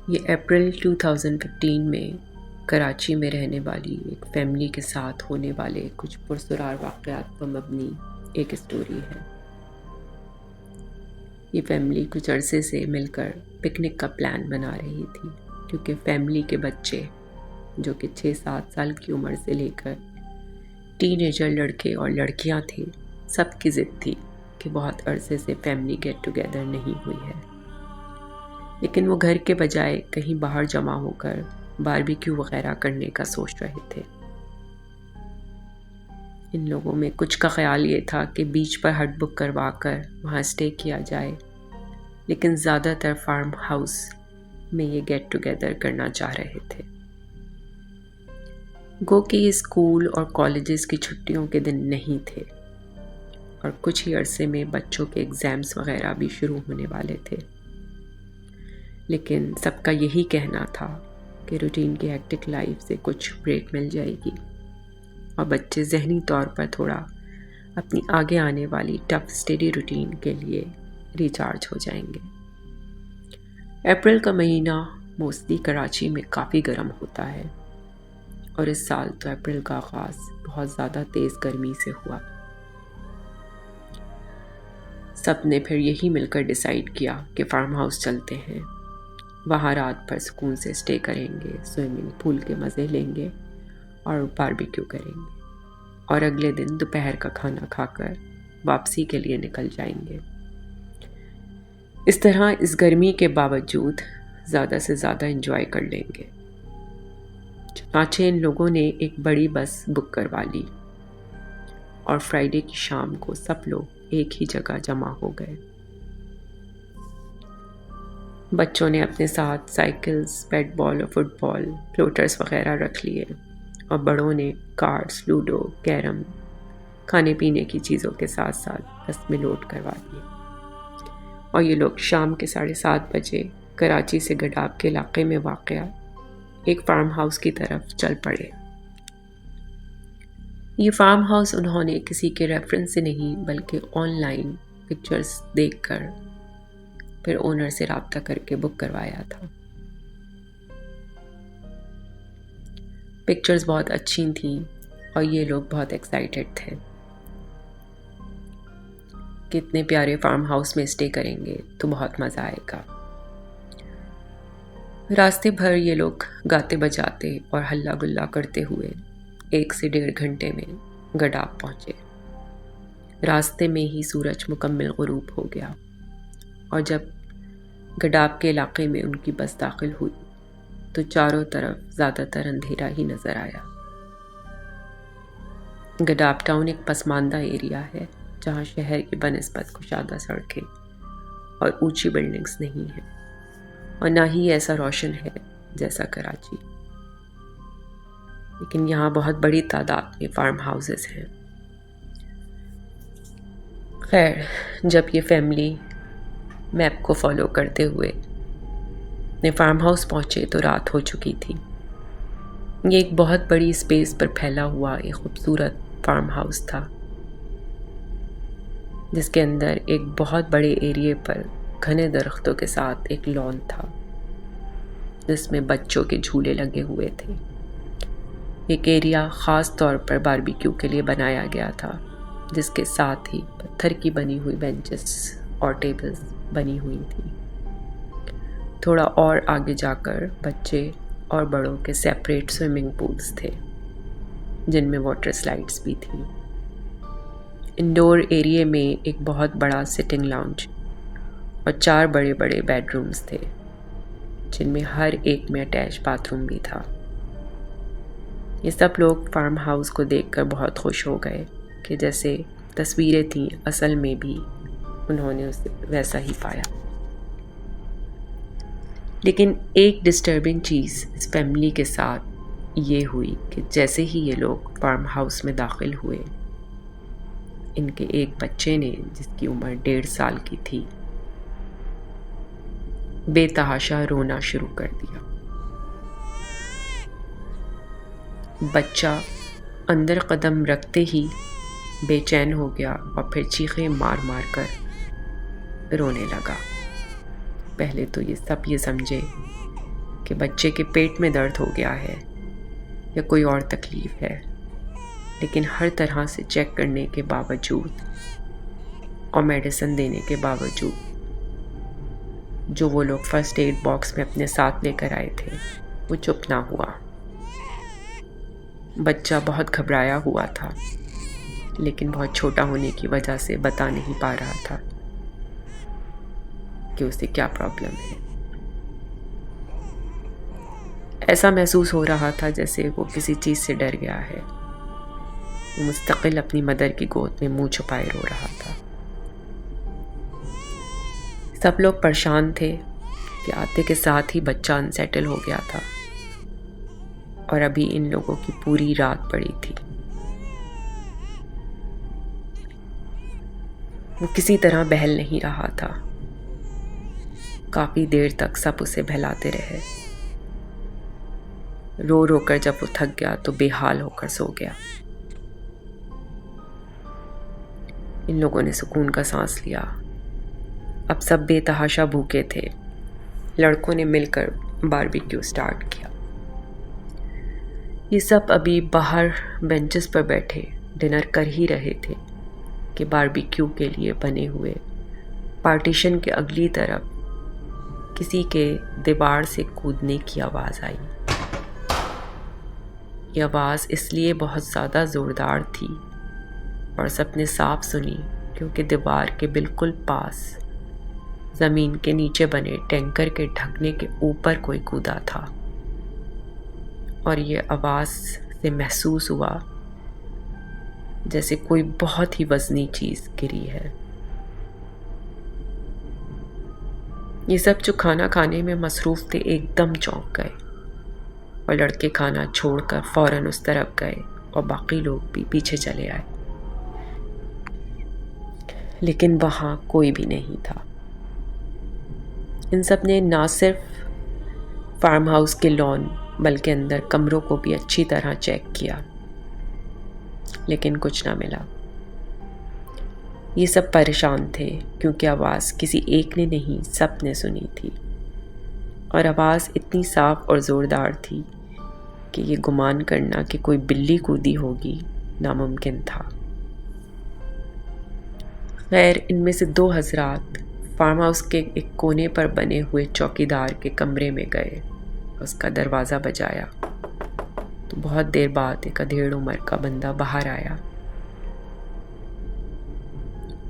یہ اپریل 2015 میں کراچی میں رہنے والی ایک فیملی کے ساتھ ہونے والے کچھ پرسرار واقعات پر مبنی ایک اسٹوری ہے۔ یہ فیملی کچھ عرصے سے مل کر پکنک کا پلان بنا رہی تھی، کیونکہ فیملی کے بچے جو کہ 6-7 سال کی عمر سے لے کر ٹین ایجر لڑکے اور لڑکیاں تھے، سب کی ضد تھی کہ بہت عرصے سے فیملی گیٹ ٹوگیدر نہیں ہوئی ہے، لیکن وہ گھر کے بجائے کہیں باہر جمع ہو کر باربیکیو وغیرہ کرنے کا سوچ رہے تھے۔ ان لوگوں میں کچھ کا خیال یہ تھا کہ بیچ پر ہٹ بک کروا کر وہاں اسٹے کیا جائے، لیکن زیادہ تر فارم ہاؤس میں یہ گیٹ ٹوگیدر کرنا چاہ رہے تھے۔ گو کہ یہ اسکول اور کالجز کی چھٹیوں کے دن نہیں تھے اور کچھ ہی عرصے میں بچوں کے ایگزامز وغیرہ بھی شروع ہونے والے تھے، لیکن سب کا یہی کہنا تھا کہ روٹین کی ہیکٹک لائف سے کچھ بریک مل جائے گی اور بچے ذہنی طور پر تھوڑا اپنی آگے آنے والی ٹف اسٹڈی روٹین کے لیے ریچارج ہو جائیں گے۔ اپریل کا مہینہ موسٹلی کراچی میں کافی گرم ہوتا ہے، اور اس سال تو اپریل کا آغاز بہت زیادہ تیز گرمی سے ہوا۔ سب نے پھر یہی مل کر ڈیسائیڈ کیا کہ فارم ہاؤس چلتے ہیں، وہاں رات بھر سکون سے اسٹے کریں گے، سوئمنگ پول کے مزے لیں گے اور باربیکیو کریں گے، اور اگلے دن دوپہر کا کھانا کھا کر واپسی کے لیے نکل جائیں گے۔ اس طرح اس گرمی کے باوجود زیادہ سے زیادہ انجوائے کر لیں گے۔ چنانچہ ان لوگوں نے ایک بڑی بس بک کروا لی اور فرائیڈے کی شام کو سب لوگ ایک ہی جگہ جمع ہو گئے۔ بچوں نے اپنے ساتھ سائیکلز، بیٹ بال اور فٹ بال، فلوٹرز وغیرہ رکھ لیے، اور بڑوں نے کارڈز، لوڈو، کیرم، کھانے پینے کی چیزوں کے ساتھ ساتھ بس میں لوڈ کروا دیے، اور یہ لوگ شام کے 7:30 بجے کراچی سے گڈاب کے علاقے میں واقع ایک فارم ہاؤس کی طرف چل پڑے۔ یہ فارم ہاؤس انہوں نے کسی کے ریفرنس سے نہیں بلکہ آن لائن پکچرز دیکھ کر پھر اونر سے رابطہ کر کے بک کروایا تھا۔ پکچرز بہت اچھی تھیں اور یہ لوگ بہت ایکسائٹیڈ تھے کہ اتنے پیارے فارم ہاؤس میں اسٹے کریں گے تو بہت مزہ آئے گا۔ راستے بھر یہ لوگ گاتے بجاتے اور ہلا گلا کرتے ہوئے 1 سے 1.5 گھنٹے میں گڈاب پہنچے۔ راستے میں ہی سورج مکمل غروب ہو گیا، اور جب گڈاب کے علاقے میں ان کی بس داخل ہوئی تو چاروں طرف زیادہ تر اندھیرا ہی نظر آیا۔ گڈاب ٹاؤن ایک پسماندہ ایریا ہے جہاں شہر کی بنسبت کشادہ سڑکیں اور اونچی بلڈنگز نہیں ہیں، اور نہ ہی ایسا روشن ہے جیسا کراچی، لیکن یہاں بہت بڑی تعداد میں فارم ہاؤسز ہیں۔ خیر، جب یہ فیملی میپ کو فالو کرتے ہوئے اپنے فارم ہاؤس پہنچے تو رات ہو چکی تھی۔ یہ ایک بہت بڑی اسپیس پر پھیلا ہوا ایک خوبصورت فارم ہاؤس تھا، جس کے اندر ایک بہت بڑے ایریے پر گھنے درختوں کے ساتھ ایک لان تھا، جس میں بچوں کے جھولے لگے ہوئے تھے۔ ایک ایریا خاص طور پر باربیکیو کے لیے بنایا گیا تھا، جس کے ساتھ ہی پتھر کی بنی ہوئی بینچز اور ٹیبلز بنی ہوئی تھیں۔ تھوڑا اور آگے جا کر بچے اور بڑوں کے سیپریٹ سوئمنگ پولز تھے، جن میں واٹر سلائڈز بھی تھیں۔ انڈور ایریے میں ایک بہت بڑا سٹنگ لاؤنج اور 4 بڑے بڑے بیڈ رومز تھے، جن میں ہر ایک میں اٹیچ باتھ روم بھی تھا۔ یہ سب لوگ فارم ہاؤس کو دیکھ کر بہت خوش ہو گئے کہ جیسے تصویریں تھیں اصل میں بھی انہوں نے اسے ویسا ہی پایا۔ لیکن ایک ڈسٹربنگ چیز اس فیملی کے ساتھ یہ ہوئی کہ جیسے ہی یہ لوگ فارم ہاؤس میں داخل ہوئے، ان کے ایک بچے نے، جس کی عمر 1.5 سال کی تھی، بے تحاشا رونا شروع کر دیا۔ بچہ اندر قدم رکھتے ہی بے چین ہو گیا اور پھر چیخیں مار مار کر رونے لگا۔ پہلے تو یہ سب یہ سمجھے کہ بچے کے پیٹ میں درد ہو گیا ہے یا کوئی اور تکلیف ہے، لیکن ہر طرح سے چیک کرنے کے باوجود اور میڈیسن دینے کے باوجود جو وہ لوگ فرسٹ ایڈ باکس میں اپنے ساتھ لے کر آئے تھے وہ چپ نہ ہوا۔ بچہ بہت گھبرایا ہوا تھا، لیکن بہت چھوٹا ہونے کی وجہ سے بتا نہیں پا رہا تھا کہ اسے کیا پرابلم ہے۔ ایسا محسوس ہو رہا تھا جیسے وہ کسی چیز سے ڈر گیا ہے۔ وہ مستقل اپنی مدر کی گود میں منہ چھپائے رو رہا تھا۔ سب لوگ پریشان تھے کہ آتے کے ساتھ ہی بچہ انسیٹل ہو گیا تھا اور ابھی ان لوگوں کی پوری رات پڑی تھی۔ وہ کسی طرح بہل نہیں رہا تھا۔ کافی دیر تک سب اسے بہلاتے رہے۔ رو رو کر جب وہ تھک گیا تو بے حال ہو کر سو گیا۔ ان لوگوں نے سکون کا سانس لیا۔ اب سب بے تحاشا بھوکے تھے۔ لڑکوں نے مل کر باربیکیو سٹارٹ کیا۔ یہ سب ابھی باہر بینچز پر بیٹھے ڈنر کر ہی رہے تھے کہ باربیکیو کے لیے بنے ہوئے پارٹیشن کے اگلی طرف کسی کے دیوار سے کودنے کی آواز آئی۔ یہ آواز اس لیے بہت زیادہ زوردار تھی اور سب نے صاف سنی کیونکہ دیوار کے بالکل پاس زمین کے نیچے بنے ٹینکر کے ڈھکنے کے اوپر کوئی کودا تھا، اور یہ آواز سے محسوس ہوا جیسے کوئی بہت ہی وزنی چیز گری ہے۔ یہ سب جو کھانا کھانے میں مصروف تھے ایک دم چونک گئے، اور لڑکے کھانا چھوڑ کر فوراً اس طرف گئے اور باقی لوگ بھی پیچھے چلے آئے، لیکن وہاں کوئی بھی نہیں تھا۔ ان سب نے نہ صرف فارم ہاؤس کے لان بلکہ اندر کمروں کو بھی اچھی طرح چیک کیا، لیکن کچھ نہ ملا۔ یہ سب پریشان تھے کیونکہ آواز کسی ایک نے نہیں سب نے سنی تھی، اور آواز اتنی صاف اور زوردار تھی کہ یہ گمان کرنا کہ کوئی بلی کودی ہوگی ناممکن تھا۔ خیر، ان میں سے 2 حضرات فارم ہاؤس کے ایک کونے پر بنے ہوئے چوکیدار کے کمرے میں گئے، اس کا دروازہ بجایا تو بہت دیر بعد ایک ادھیڑ عمر کا بندہ باہر آیا،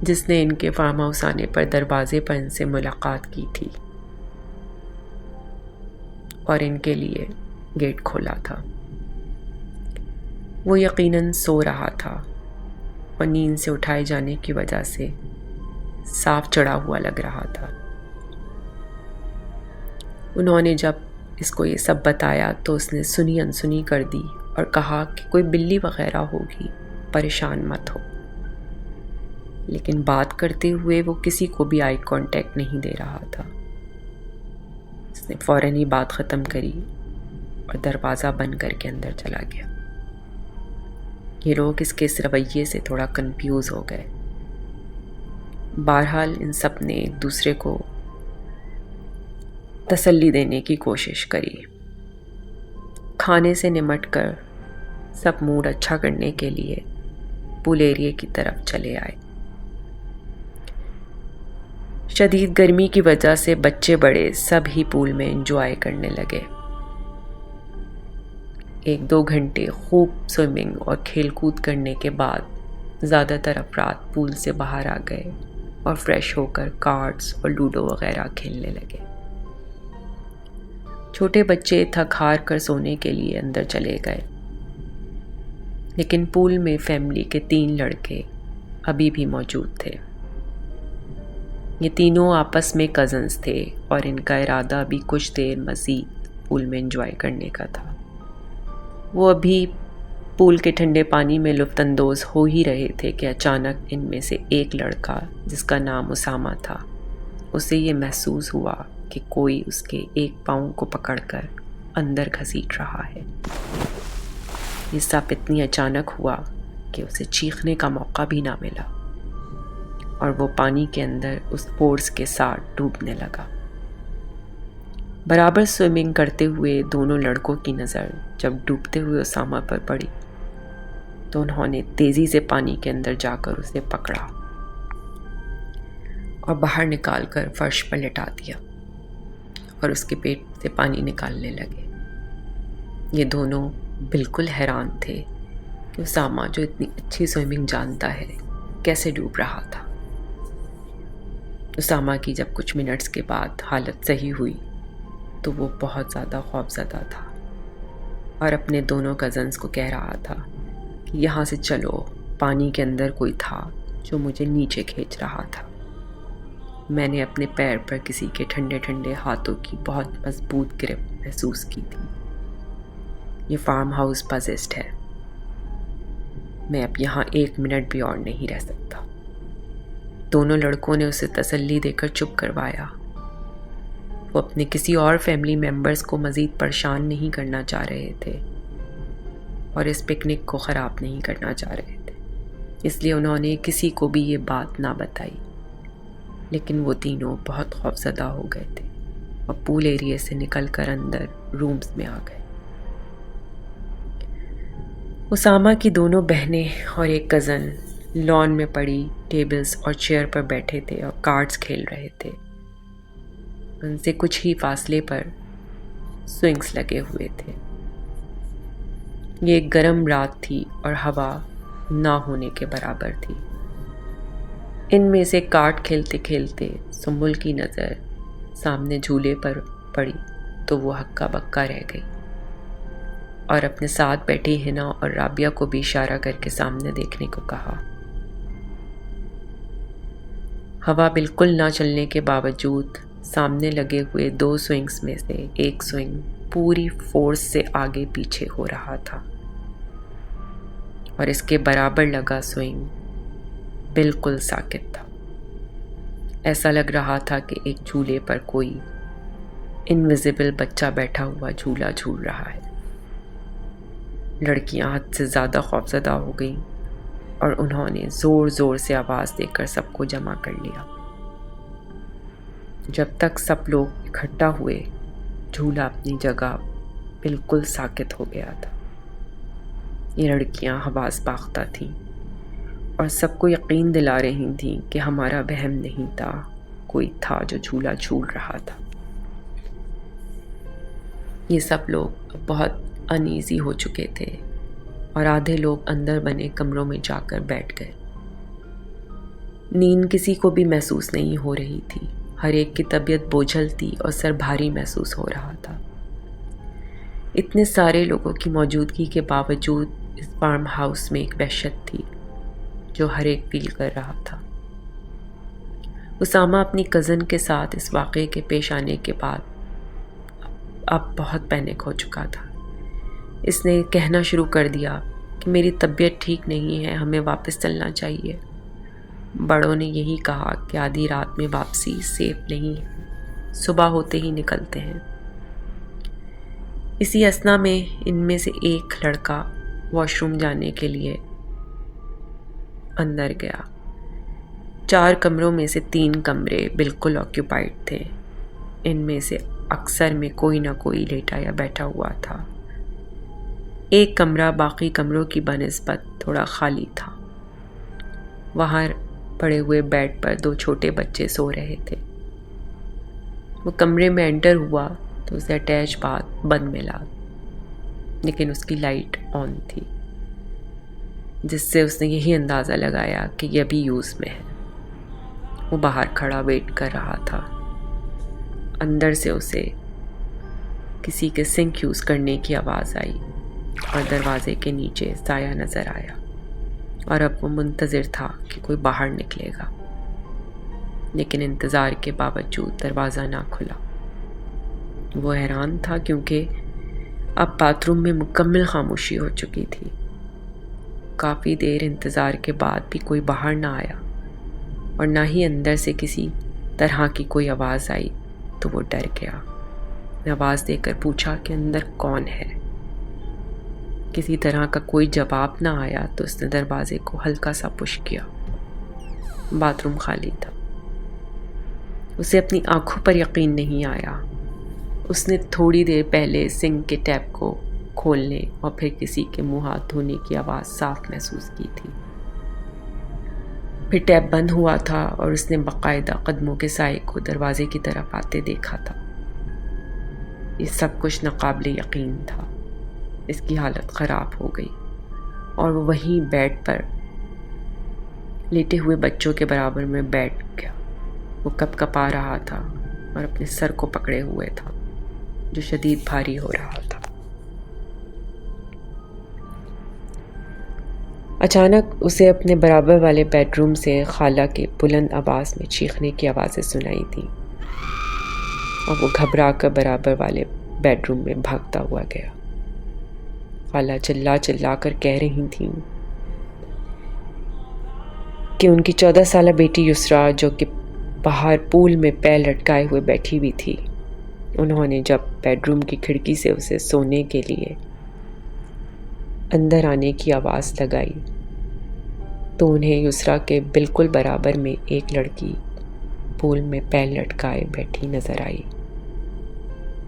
جس نے ان کے فارم ہاؤس آنے پر دروازے پر ان سے ملاقات کی تھی اور ان کے لیے گیٹ کھولا تھا۔ وہ یقیناً سو رہا تھا اور نیند سے اٹھائے جانے کی وجہ سے صاف چڑھا ہوا لگ رہا تھا۔ انہوں نے جب اس کو یہ سب بتایا تو اس نے سنی انسنی کر دی اور کہا کہ کوئی بلی وغیرہ ہوگی، پریشان مت ہو، لیکن بات کرتے ہوئے وہ کسی کو بھی آئی کانٹیکٹ نہیں دے رہا تھا۔ اس نے فوراً ہی بات ختم کری اور دروازہ بند کر کے اندر چلا گیا۔ یہ لوگ اس کے اس رویے سے تھوڑا کنفیوز ہو گئے۔ بہرحال ان سب نے ایک دوسرے کو تسلی دینے کی کوشش کری۔ کھانے سے نمٹ کر سب موڈ اچھا کرنے کے لیے پول ایریے کی طرف چلے آئے۔ شدید گرمی کی وجہ سے بچے بڑے سب ہی پول میں انجوائے کرنے لگے۔ 1-2 گھنٹے خوب سوئمنگ اور کھیل کود کرنے کے بعد زیادہ تر افراد پول سے باہر آ گئے اور فریش ہو کر کارڈز اور لوڈو وغیرہ کھیلنے لگے۔ چھوٹے بچے تھک ہار کر سونے کے لیے اندر چلے گئے، لیکن پول میں فیملی کے 3 لڑکے ابھی بھی موجود تھے۔ یہ تینوں آپس میں کزنز تھے اور ان کا ارادہ بھی کچھ دیر مزید پول میں انجوائے کرنے کا تھا۔ وہ ابھی پول کے ٹھنڈے پانی میں لطف اندوز ہو ہی رہے تھے کہ اچانک ان میں سے ایک لڑکا جس کا نام اسامہ تھا، اسے یہ محسوس ہوا کہ کوئی اس کے ایک پاؤں کو پکڑ کر اندر گھسیٹ رہا ہے۔ یہ سب اتنی اچانک ہوا کہ اسے چیخنے کا موقع بھی نہ ملا اور وہ پانی کے اندر اس فورس کے ساتھ ڈوبنے لگا۔ برابر سوئمنگ کرتے ہوئے دونوں لڑکوں کی نظر جب ڈوبتے ہوئے اسامہ پر پڑی تو انہوں نے تیزی سے پانی کے اندر جا کر اسے پکڑا اور باہر نکال کر فرش پر لٹا دیا اور اس کے پیٹ سے پانی نکالنے لگے۔ یہ دونوں بالکل حیران تھے کہ اسامہ جو اتنی اچھی سوئمنگ جانتا ہے کیسے ڈوب رہا تھا۔ اسامہ کی جب کچھ منٹس کے بعد حالت صحیح ہوئی تو وہ بہت زیادہ خوفزدہ تھا اور اپنے دونوں کزنز کو کہہ رہا تھا کہ یہاں سے چلو، پانی کے اندر کوئی تھا جو مجھے نیچے کھینچ رہا تھا۔ میں نے اپنے پیر پر کسی کے ٹھنڈے ٹھنڈے ہاتھوں کی بہت مضبوط گرپ محسوس کی تھی۔ یہ فارم ہاؤس پازسڈ ہے، میں اب یہاں 1 منٹ بھی اور نہیں رہ سکتا۔ دونوں لڑکوں نے اسے تسلی دے کر چپ کروایا۔ وہ اپنے کسی اور فیملی ممبرز کو مزید پریشان نہیں کرنا چاہ رہے تھے اور اس پکنک کو خراب نہیں کرنا چاہ رہے تھے، اس لیے انہوں نے کسی کو بھی یہ بات نہ بتائی۔ لیکن وہ تینوں بہت خوفزدہ ہو گئے تھے اور پول ایریے سے نکل کر اندر رومز میں آ گئے۔ اسامہ کی دونوں بہنیں اور ایک کزن لان میں پڑی ٹیبلز اور چیئر پر بیٹھے تھے اور کارڈز کھیل رہے تھے۔ ان سے کچھ ہی فاصلے پر سوئنگز لگے ہوئے تھے۔ یہ ایک گرم رات تھی اور ہوا نہ ہونے کے برابر تھی۔ ان میں سے کارڈ کھیلتے کھیلتے سنبل کی نظر سامنے جھولے پر پڑی تو وہ ہکا بکا رہ گئی اور اپنے ساتھ بیٹھی ہنا اور رابعہ کو بھی اشارہ کر کے سامنے دیکھنے کو کہا۔ ہوا بالکل نہ چلنے کے باوجود سامنے لگے ہوئے 2 سوئنگز میں سے ایک سوئنگ پوری فورس سے آگے پیچھے ہو رہا تھا اور اس کے برابر لگا سوئنگ بالکل ساکت تھا۔ ایسا لگ رہا تھا کہ ایک جھولے پر کوئی انویزیبل بچہ بیٹھا ہوا جھولا جھول رہا ہے۔ لڑکیاں حد سے زیادہ خوفزدہ ہو گئیں اور انہوں نے زور زور سے آواز دے کر سب کو جمع کر لیا۔ جب تک سب لوگ اکٹھا ہوئے جھولا اپنی جگہ بالکل ساکت ہو گیا تھا۔ یہ لڑکیاں حواس باختہ تھیں اور سب کو یقین دلا رہی تھیں کہ ہمارا وہم نہیں تھا، کوئی تھا جو جھولا جھول رہا تھا۔ یہ سب لوگ بہت انیزی ہو چکے تھے اور آدھے لوگ اندر بنے کمروں میں جا کر بیٹھ گئے۔ نیند کسی کو بھی محسوس نہیں ہو رہی تھی، ہر ایک کی طبیعت بوجھل تھی اور سر بھاری محسوس ہو رہا تھا۔ اتنے سارے لوگوں کی موجودگی کے باوجود اس فارم ہاؤس میں ایک وحشت تھی جو ہر ایک فیل کر رہا تھا۔ اسامہ اپنی کزن کے ساتھ اس واقعے کے پیش آنے کے بعد اب بہت پینک ہو چکا تھا۔ اس نے کہنا شروع کر دیا کہ میری طبیعت ٹھیک نہیں ہے، ہمیں واپس چلنا چاہیے۔ بڑوں نے یہی کہا کہ آدھی رات میں واپسی سیف نہیں ہے، صبح ہوتے ہی نکلتے ہیں۔ اسی اثنا میں ان میں سے ایک لڑکا واش روم جانے کے لیے اندر گیا۔ 4 کمروں میں سے 3 کمرے بالکل آکیوپائڈ تھے۔ ان میں سے اکثر میں کوئی نہ کوئی لیٹا یا بیٹھا ہوا تھا۔ ایک کمرہ باقی کمروں کی بنسبت تھوڑا خالی تھا۔ وہاں پڑے ہوئے بیڈ پر 2 چھوٹے بچے سو رہے تھے۔ وہ کمرے میں انٹر ہوا تو اسے اٹیچ باتھ بند ملا، لیکن اس کی لائٹ آن تھی، جس سے اس نے یہی اندازہ لگایا کہ یہ ابھی یوز میں ہے۔ وہ باہر کھڑا ویٹ کر رہا تھا۔ اندر سے اسے کسی کے سنک یوز کرنے کی آواز آئی اور دروازے کے نیچے سایہ نظر آیا، اور اب وہ منتظر تھا کہ کوئی باہر نکلے گا، لیکن انتظار کے باوجود دروازہ نہ کھلا۔ وہ حیران تھا کیونکہ اب باتھ روم میں مکمل خاموشی ہو چکی تھی۔ کافی دیر انتظار کے بعد بھی کوئی باہر نہ آیا اور نہ ہی اندر سے کسی طرح کی کوئی آواز آئی تو وہ ڈر گیا۔ آواز دے کر پوچھا کہ اندر کون ہے۔ کسی طرح کا کوئی جواب نہ آیا تو اس نے دروازے کو ہلکا سا پش کیا۔ باتھ روم خالی تھا۔ اسے اپنی آنکھوں پر یقین نہیں آیا۔ اس نے تھوڑی دیر پہلے سنک کے ٹیپ کو کھولنے اور پھر کسی کے منہ ہاتھ دھونے کی آواز صاف محسوس کی تھی۔ پھر ٹیپ بند ہوا تھا اور اس نے باقاعدہ قدموں کے سائے کو دروازے کی طرف آتے دیکھا تھا۔ یہ سب کچھ ناقابل یقین تھا۔ اس کی حالت خراب ہو گئی اور وہ وہیں بیڈ پر لیٹے ہوئے بچوں کے برابر میں بیٹھ گیا۔ وہ کپ کپا رہا تھا اور اپنے سر کو پکڑے ہوئے تھا جو شدید بھاری ہو رہا تھا۔ اچانک اسے اپنے برابر والے بیڈ روم سے خالہ کے بلند آواز میں چیخنے کی آوازیں سنائی تھیں اور وہ گھبرا کر برابر والے بیڈ روم میں بھاگتا ہوا گیا۔ خالہ چلا چلا کر کہہ رہی تھیں کہ ان کی 14 سالہ بیٹی یسریٰ جو کہ باہر پول میں پیر لٹکائے ہوئے بیٹھی ہوئی تھی، انہوں نے جب بیڈ روم کی کھڑکی سے اسے سونے کے لیے اندر آنے کی آواز لگائی تو انہیں یسریٰ کے بالکل برابر میں ایک لڑکی پول میں پیر لٹکائے بیٹھی نظر آئی،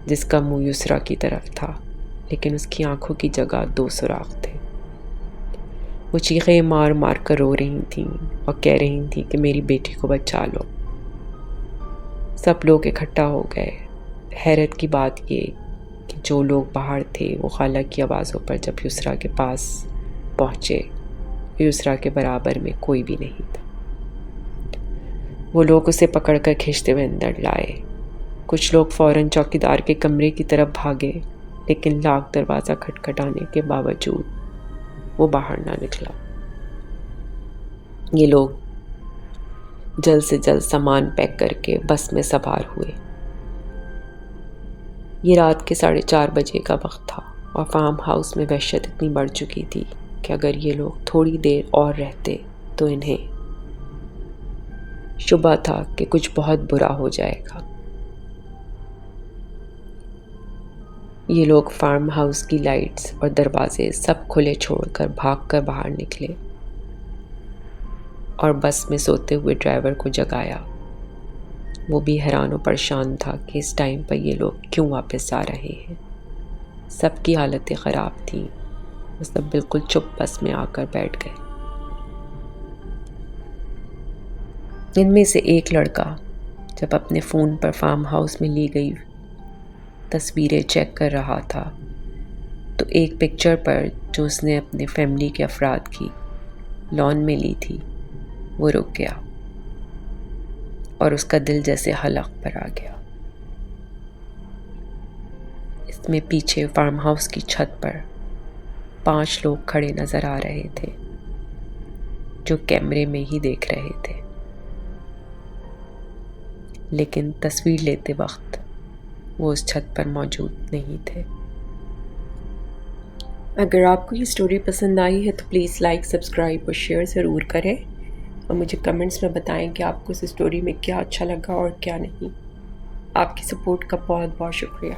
جس کا منہ یسریٰ کی طرف تھا، لیکن اس کی آنکھوں کی جگہ 2 سوراخ تھے۔ وہ چیخیں مار مار کر رو رہی تھیں اور کہہ رہی تھیں کہ میری بیٹی کو بچا لو۔ سب لوگ اکٹھا ہو گئے۔ حیرت کی بات یہ کہ جو لوگ باہر تھے وہ خالہ کی آوازوں پر جب یسریٰ کے پاس پہنچے، یسریٰ کے برابر میں کوئی بھی نہیں تھا۔ وہ لوگ اسے پکڑ کر کھینچتے ہوئے اندر لائے۔ کچھ لوگ فوراً چوکیدار کے کمرے کی طرف بھاگے، لیکن لاک دروازہ کھٹکھٹانے کے باوجود وہ باہر نہ نکلا۔ یہ لوگ جلد سے جلد سامان پیک کر کے بس میں سوار ہوئے۔ یہ رات کے 4:30 بجے کا وقت تھا اور فارم ہاؤس میں وحشت اتنی بڑھ چکی تھی کہ اگر یہ لوگ تھوڑی دیر اور رہتے تو انہیں شبہ تھا کہ کچھ بہت برا ہو جائے گا۔ یہ لوگ فارم ہاؤس کی لائٹس اور دروازے سب کھلے چھوڑ کر بھاگ کر باہر نکلے اور بس میں سوتے ہوئے ڈرائیور کو جگایا۔ وہ بھی حیران و پریشان تھا کہ اس ٹائم پر یہ لوگ کیوں واپس آ رہے ہیں۔ سب کی حالتیں خراب تھیں۔ وہ سب بالکل چپ بس میں آ کر بیٹھ گئے۔ ان میں سے ایک لڑکا جب اپنے فون پر فارم ہاؤس میں لی گئی تصویریں چیک کر رہا تھا تو ایک پکچر پر جو اس نے اپنے فیملی کے افراد کی لان میں لی تھی وہ رک گیا اور اس کا دل جیسے حلق پر آ گیا۔ اس میں پیچھے فارم ہاؤس کی چھت پر 5 لوگ کھڑے نظر آ رہے تھے جو کیمرے میں ہی دیکھ رہے تھے، لیکن تصویر لیتے وقت وہ اس چھت پر موجود نہیں تھے۔ اگر آپ کو یہ سٹوری پسند آئی ہے تو پلیز لائک، سبسکرائب اور شیئر ضرور کریں اور مجھے کمنٹس میں بتائیں کہ آپ کو اس سٹوری میں کیا اچھا لگا اور کیا نہیں۔ آپ کی سپورٹ کا بہت بہت شکریہ۔